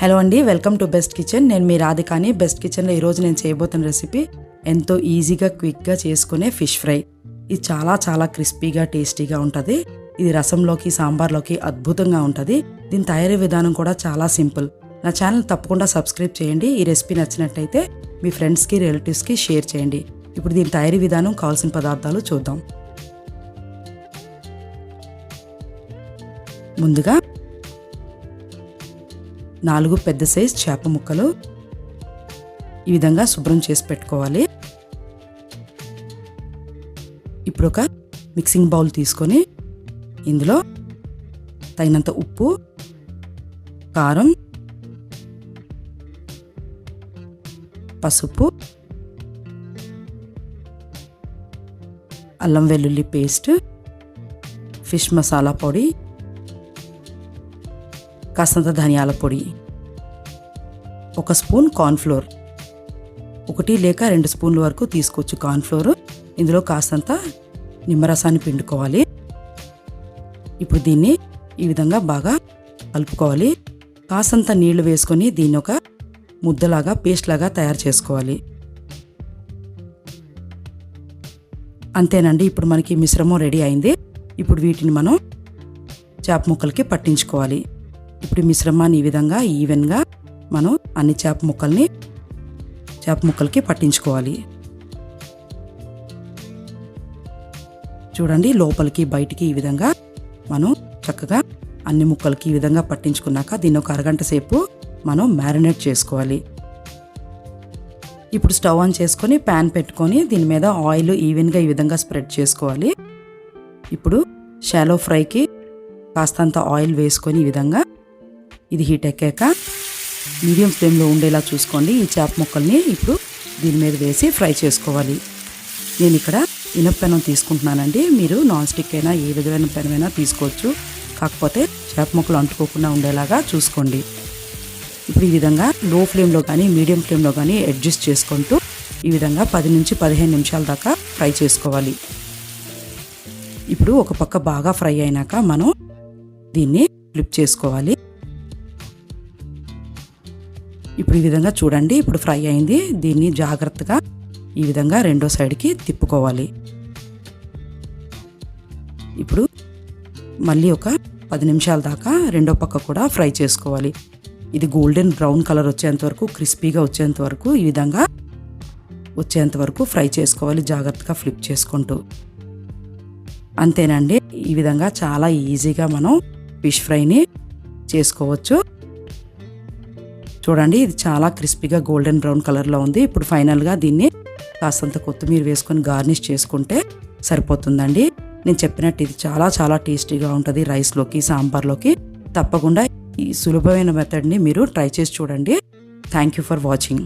Hello అండి, welcome to best kitchen. నేను మీ రాధికాని. Best కిచెన్లో ఈరోజు నేను చేయబోతున్న రెసిపీ ఎంతో ఈజీగా క్విక్గా చేసుకునే ఫిష్ ఫ్రై. ఇది చాలా చాలా క్రిస్పీగా టేస్టీగా ఉంటుంది. ఇది రసంలోకి సాంబార్లోకి అద్భుతంగా ఉంటుంది. దీని తయారీ విధానం కూడా చాలా సింపుల్. నా ఛానల్ తప్పకుండా సబ్స్క్రైబ్ చేయండి. ఈ రెసిపీ నచ్చినట్టయితే మీ ఫ్రెండ్స్కి రిలేటివ్స్కి షేర్ చేయండి. ఇప్పుడు దీని తయారీ విధానం, కావాల్సిన పదార్థాలు చూద్దాం. ముందుగా 4 పెద్ద సైజ్ చేప ముక్కలు ఈ విధంగా శుభ్రం చేసి పెట్టుకోవాలి. ఇప్పుడు ఒక మిక్సింగ్ బౌల్ తీసుకొని ఇందులో తగినంత ఉప్పు, కారం, పసుపు, అల్లం వెల్లుల్లి పేస్ట్, ఫిష్ మసాలా పొడి, కాస్తంత ధనియాల పొడి, 1 స్పూన్ కార్న్ఫ్లోర్, 1 లేక 2 స్పూన్ల వరకు తీసుకోవచ్చు కార్న్ఫ్లోర్. ఇందులో కాస్తంత నిమ్మరసాన్ని పిండుకోవాలి. ఇప్పుడు దీన్ని ఈ విధంగా బాగా కలుపుకోవాలి. కాస్తంత నీళ్లు వేసుకొని దీన్ని ఒక ముద్దలాగా పేస్ట్ లాగా తయారు చేసుకోవాలి. అంతేనండి, ఇప్పుడు మనకి మిశ్రమం రెడీ అయింది. ఇప్పుడు వీటిని మనం చేప ముక్కలకి పట్టించుకోవాలి. ఇప్పుడు మిశ్రమాన్ని ఈ విధంగా ఈవెన్గా మనం అన్ని చేప ముక్కలకి పట్టించుకోవాలి. చూడండి, లోపలికి బయటికి ఈ విధంగా మనం చక్కగా అన్ని ముక్కలకి ఈ విధంగా పట్టించుకున్నాక దీన్ని ఒక అరగంట సేపు మనం మ్యారినేట్ చేసుకోవాలి. ఇప్పుడు స్టవ్ ఆన్ చేసుకొని ప్యాన్ పెట్టుకొని దీని మీద ఆయిల్ ఈవెన్గా ఈ విధంగా స్ప్రెడ్ చేసుకోవాలి. ఇప్పుడు షాలో ఫ్రైకి కాస్తంత ఆయిల్ వేసుకొని ఈ విధంగా ఇది హీట్ ఎక్కాక మీడియం ఫ్లేమ్లో ఉండేలా చూసుకోండి. ఈ చేప ముక్కల్ని ఇప్పుడు దీని మీద వేసి ఫ్రై చేసుకోవాలి. నేను ఇక్కడ ఇనుప పెనం తీసుకుంటున్నానండి. మీరు నాన్ స్టిక్ అయినా ఏ విధమైన పెనమైనా తీసుకోవచ్చు. కాకపోతే చేప ముక్కలు అంటుకోకుండా ఉండేలాగా చూసుకోండి. ఇప్పుడు ఈ విధంగా లో ఫ్లేమ్లో కానీ మీడియం ఫ్లేమ్లో కానీ అడ్జస్ట్ చేసుకుంటూ ఈ విధంగా 10 నుంచి 15 నిమిషాల దాకా ఫ్రై చేసుకోవాలి. ఇప్పుడు ఒక పక్క బాగా ఫ్రై అయినాక మనం దీన్ని ఫ్లిప్ చేసుకోవాలి. ఇప్పుడు ఈ విధంగా చూడండి, ఇప్పుడు ఫ్రై అయింది. దీన్ని జాగ్రత్తగా ఈ విధంగా రెండో సైడ్కి తిప్పుకోవాలి. ఇప్పుడు మళ్ళీ ఒక 10 నిమిషాల దాకా రెండో పక్క కూడా ఫ్రై చేసుకోవాలి. ఇది గోల్డెన్ బ్రౌన్ కలర్ వచ్చేంత వరకు, క్రిస్పీగా వచ్చేంత వరకు ఈ విధంగా వచ్చేంత వరకు ఫ్రై చేసుకోవాలి, జాగ్రత్తగా ఫ్లిప్ చేసుకుంటూ. అంతేనండి, ఈ విధంగా చాలా ఈజీగా మనం ఫిష్ ఫ్రైని చేసుకోవచ్చు. చూడండి, ఇది చాలా క్రిస్పీగా గోల్డెన్ బ్రౌన్ కలర్లో ఉంది. ఇప్పుడు ఫైనల్గా దీన్ని కాస్తంత కొత్తిమీర వేసుకొని గార్నిష్ చేసుకుంటే సరిపోతుందండి. నేను చెప్పినట్టు ఇది చాలా చాలా టేస్టీగా ఉంటుంది రైస్లోకి, సాంబార్లోకి. తప్పకుండా ఈ సులభమైన మెథడ్ని మీరు ట్రై చేసి చూడండి. Thank you for watching.